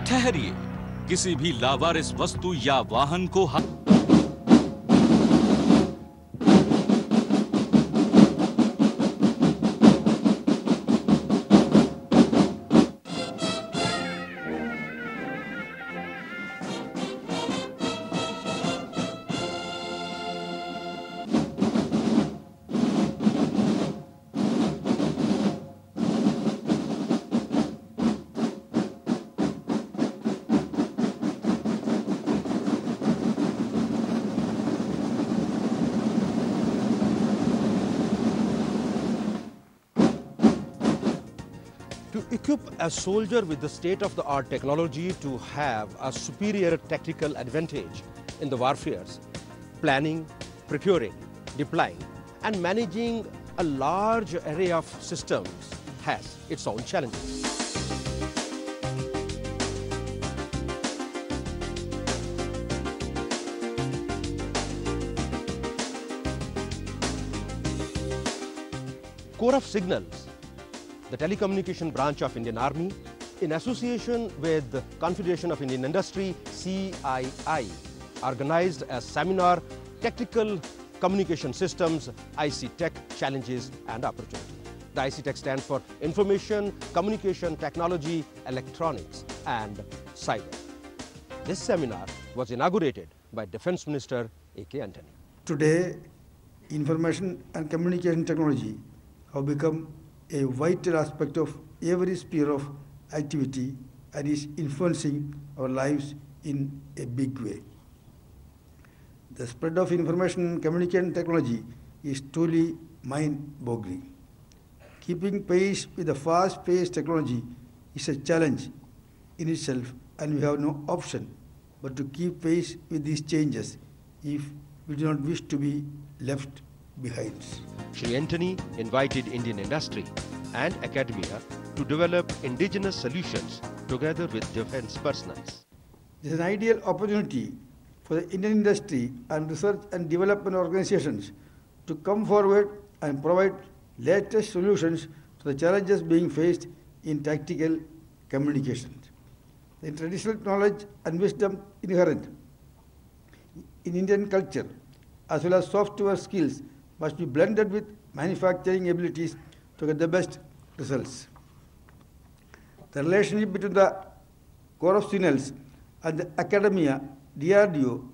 ठहरिए, किसी भी लावारिस वस्तु या वाहन को to equip a soldier with the state-of-the-art technology to have a superior tactical advantage in the warfares, planning, procuring, deploying, and managing a large array of systems has its own challenges. Corps of Signals, the telecommunication branch of Indian Army, in association with the Confederation of Indian Industry, CII, organized a seminar, Tactical Communication Systems, IC Tech Challenges and Opportunities. The IC Tech stands for Information, Communication, Technology, Electronics and Cyber. This seminar was inaugurated by Defense Minister A.K. Antony. Today, information and communication technology have become a vital aspect of every sphere of activity and is influencing our lives in a big way. The spread of information and communication technology is truly mind-boggling. Keeping pace with the fast-paced technology is a challenge in itself, and we have no option but to keep pace with these changes if we do not wish to be left behind. Shri Antony invited Indian industry and academia to develop indigenous solutions together with defense personnel. This is an ideal opportunity for the Indian industry and research and development organizations to come forward and provide latest solutions to the challenges being faced in tactical communications. The traditional knowledge and wisdom inherent in Indian culture as well as software skills must be blended with manufacturing abilities to get the best results. The relationship between the Corps of Signals and the academia, DRDO,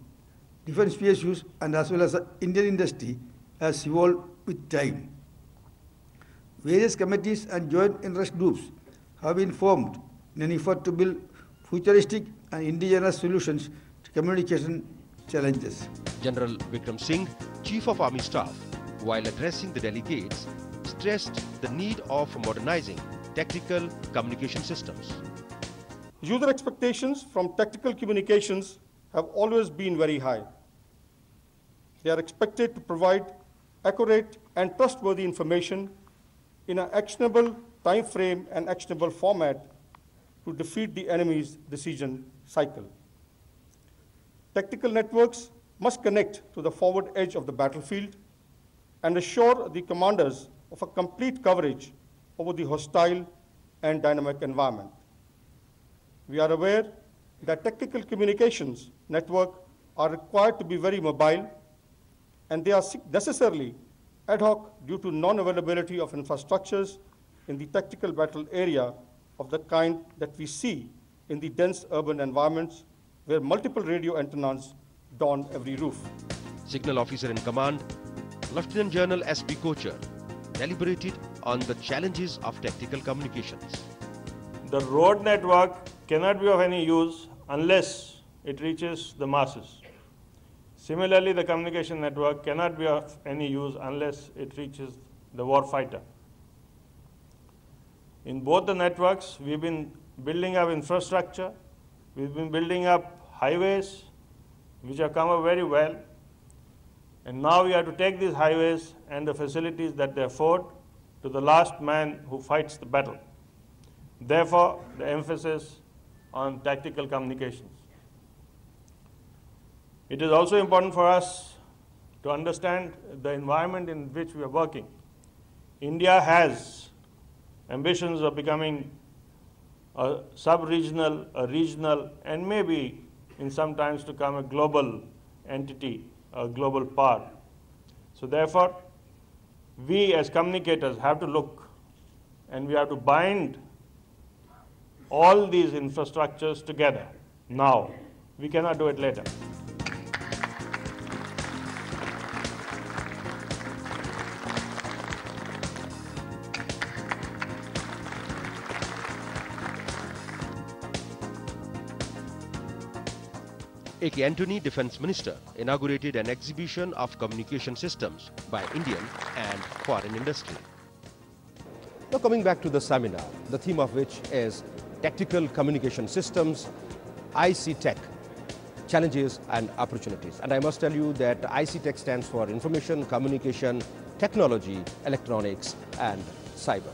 defense PSUs, and as well as the Indian industry has evolved with time. Various committees and joint interest groups have been formed in an effort to build futuristic and indigenous solutions to communication challenges. General Vikram Singh, Chief of Army Staff, while addressing the delegates, stressed the need of modernizing tactical communication systems. User expectations from tactical communications have always been very high. They are expected to provide accurate and trustworthy information in an actionable time frame and actionable format to defeat the enemy's decision cycle. Tactical networks must connect to the forward edge of the battlefield and assure the commanders of a complete coverage over the hostile and dynamic environment. We are aware that tactical communications networks are required to be very mobile, and they are necessarily ad hoc due to non-availability of infrastructures in the tactical battle area of the kind that we see in the dense urban environments where multiple radio antennas don every roof. Signal Officer in Command, Lieutenant General S.B. Kochar, deliberated on the challenges of tactical communications. The road network cannot be of any use unless it reaches the masses. Similarly, the communication network cannot be of any use unless it reaches the warfighter. In both the networks, we've been building up infrastructure, we've been building up highways, which have come up very well. And now we have to take these highways and the facilities that they afford to the last man who fights the battle. Therefore, the emphasis on tactical communications. It is also important for us to understand the environment in which we are working. India has ambitions of becoming a sub-regional, a regional, and maybe in some times to come a global entity, a global part. So therefore, we as communicators have to look and we have to bind all these infrastructures together now. We cannot do it later. A.K. Antony, Defence Minister, inaugurated an exhibition of communication systems by Indian and foreign industry. Now coming back to the seminar, the theme of which is Tactical Communication Systems, IC Tech, Challenges and Opportunities. And I must tell you that IC Tech stands for Information, Communication, Technology, Electronics and Cyber.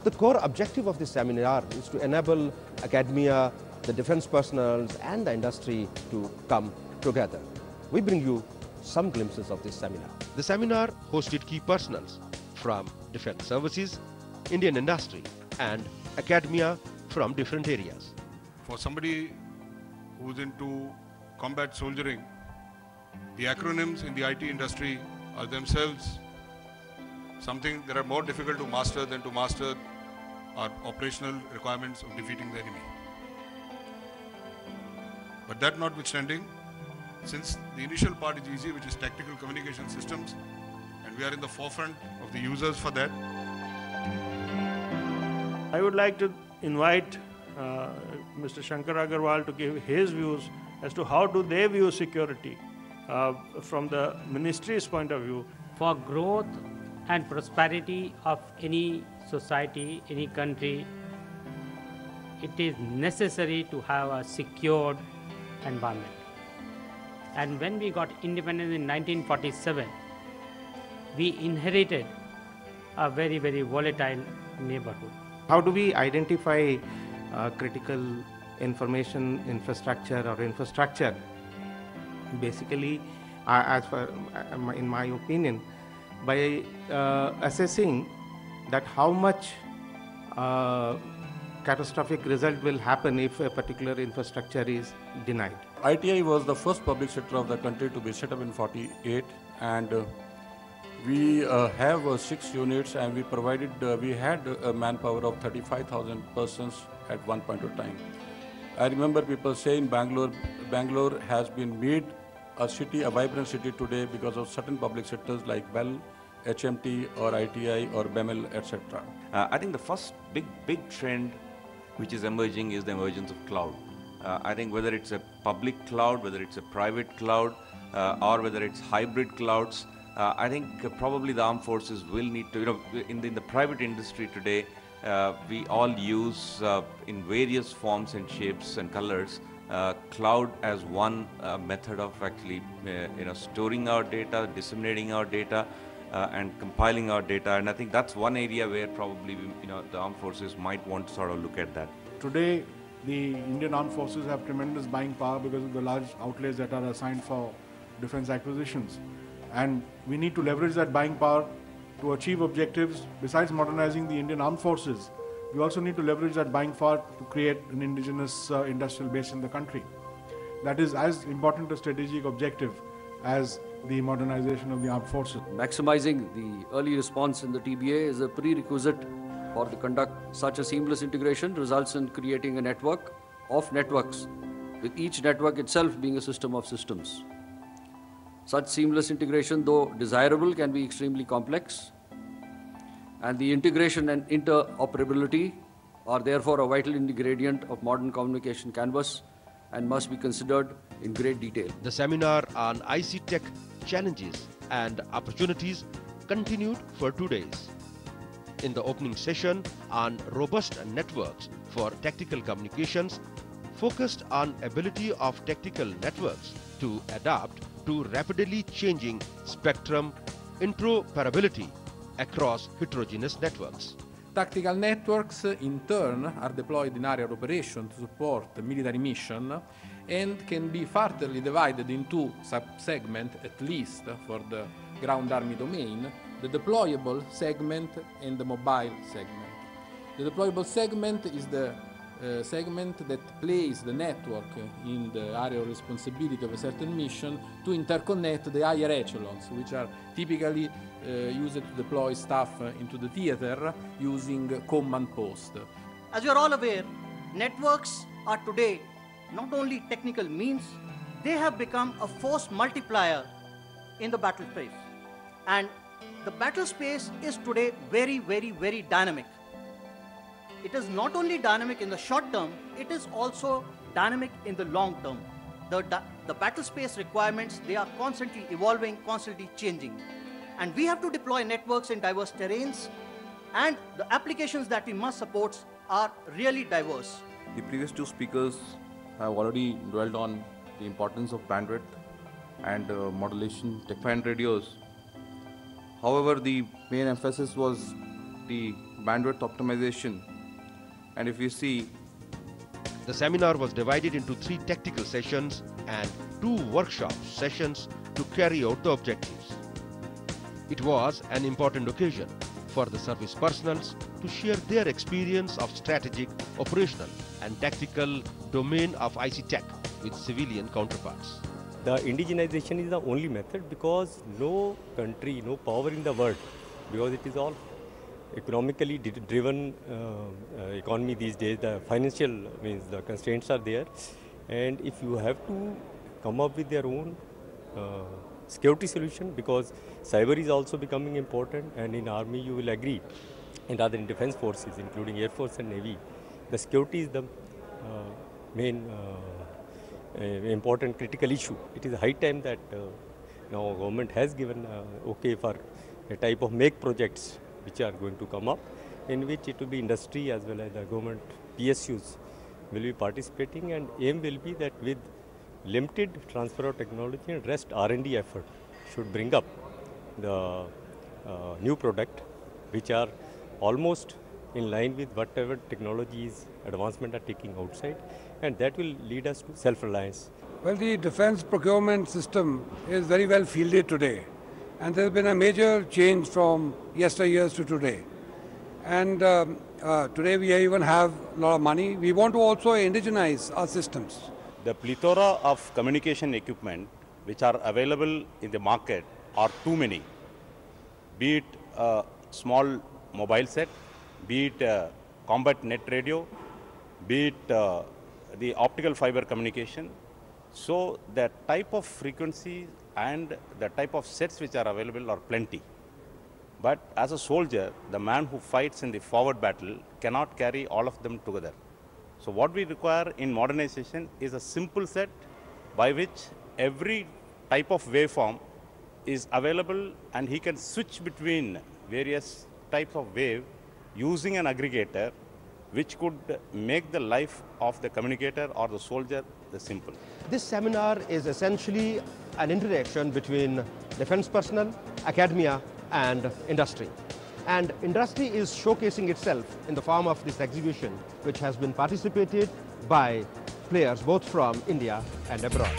The core objective of this seminar is to enable academia, the defense personnel and the industry to come together. We bring you some glimpses of this seminar. The seminar hosted key personals from defense services, Indian industry and academia from different areas. For somebody who's into combat soldiering, the acronyms in the IT industry are themselves something that are more difficult to master than to master our operational requirements of defeating the enemy. But that notwithstanding, since the initial part is easy, which is tactical communication systems, and we are in the forefront of the users for that. I would like to invite Mr. Shankar Agarwal to give his views as to how do they view security from the ministry's point of view. For growth and prosperity of any society, any country, it is necessary to have a secured environment. And when we got independence in 1947, we inherited a very, very volatile neighborhood. How do we identify critical information infrastructure or infrastructure? Basically, in my opinion, by assessing that how much catastrophic result will happen if a particular infrastructure is denied. ITI was the first public sector of the country to be set up in 48, and we have 6 units, and we had a manpower of 35,000 persons at one point of time. I remember people saying Bangalore has been made a city, a vibrant city today because of certain public sectors like Bell, HMT or ITI or BEML, etc. I think the first big trend which is emerging is the emergence of cloud. I think whether it's a public cloud, whether it's a private cloud, or whether it's hybrid clouds, I think probably the armed forces will need to, in the private industry today, we all use in various forms and shapes and colors cloud as one method of actually storing our data, disseminating our data, and compiling our data. And I think that's one area where probably the armed forces might want to sort of look at that. Today, the Indian armed forces have tremendous buying power because of the large outlays that are assigned for defense acquisitions. And we need to leverage that buying power to achieve objectives. Besides modernizing the Indian armed forces, we also need to leverage that buying power to create an indigenous industrial base in the country. That is as important a strategic objective as the modernization of the armed forces. Maximizing the early response in the TBA is a prerequisite for to conduct such a seamless integration results in creating a network of networks, with each network itself being a system of systems. Such seamless integration, though desirable, can be extremely complex, and the integration and interoperability are therefore a vital ingredient of modern communication canvas and must be considered in great detail. The seminar on IC Tech Challenges and Opportunities continued for 2 days. In the opening session on robust networks for tactical communications, focused on ability of tactical networks to adapt to rapidly changing spectrum interoperability across heterogeneous networks. Tactical networks, in turn, are deployed in aerial operation to support military mission and can be furtherly divided into sub-segments, at least for the ground army domain, the deployable segment and the mobile segment. The deployable segment is the segment that place the network in the area of responsibility of a certain mission to interconnect the higher echelons, which are typically used to deploy staff into the theater using command post. As you are all aware, networks are today not only technical means, they have become a force multiplier in the battle space. And the battle space is today very, very, very dynamic. It is not only dynamic in the short term, it is also dynamic in the long term. The battle space requirements, they are constantly evolving, constantly changing. And we have to deploy networks in diverse terrains, and the applications that we must support are really diverse. The previous two speakers have already dwelled on the importance of bandwidth and modulation defined radios. However, the main emphasis was the bandwidth optimization. And if you see, the seminar was divided into 3 technical sessions and 2 workshop sessions to carry out the objectives. It was an important occasion for the service personnels to share their experience of strategic, operational and tactical domain of IC tech with civilian counterparts. The indigenization is the only method, because no country, no power in the world, because it is all economically driven economy these days. The financial means the constraints are there, and if you have to come up with their own security solution, because cyber is also becoming important, and in army you will agree, and other in defense forces including Air Force and Navy, the security is the main important critical issue. It is high time that now government has given okay for a type of make projects which are going to come up, in which it will be industry as well as the government PSUs will be participating, and aim will be that with limited transfer of technology and rest R&D effort should bring up the new product which are almost in line with whatever technologies advancement are taking outside, and that will lead us to self-reliance. Well, the defense procurement system is very well fielded today, and there has been a major change from yesteryears to today. And today we even have a lot of money. We want to also indigenize our systems. The plethora of communication equipment which are available in the market are too many. Be it a small mobile set, be it a combat net radio, be it the optical fiber communication. So the type of frequency and the type of sets which are available are plenty. But as a soldier, the man who fights in the forward battle cannot carry all of them together. So what we require in modernization is a simple set by which every type of waveform is available, and he can switch between various types of wave using an aggregator, which could make the life of the communicator or the soldier simple. This seminar is essentially an interaction between defense personnel, academia and industry. And industry is showcasing itself in the form of this exhibition, which has been participated by players both from India and abroad.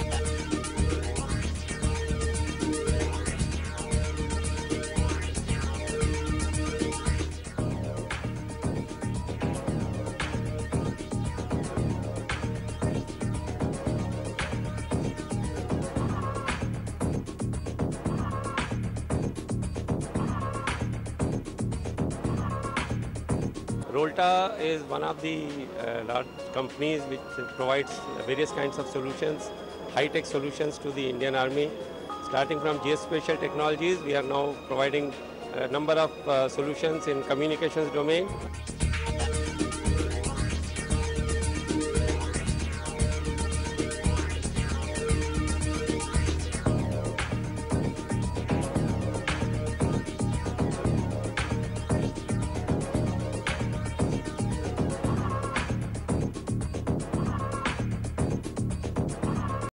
Rolta is one of the large companies which provides various kinds of solutions, high-tech solutions to the Indian Army. Starting from geospatial technologies, we are now providing a number of solutions in communications domain.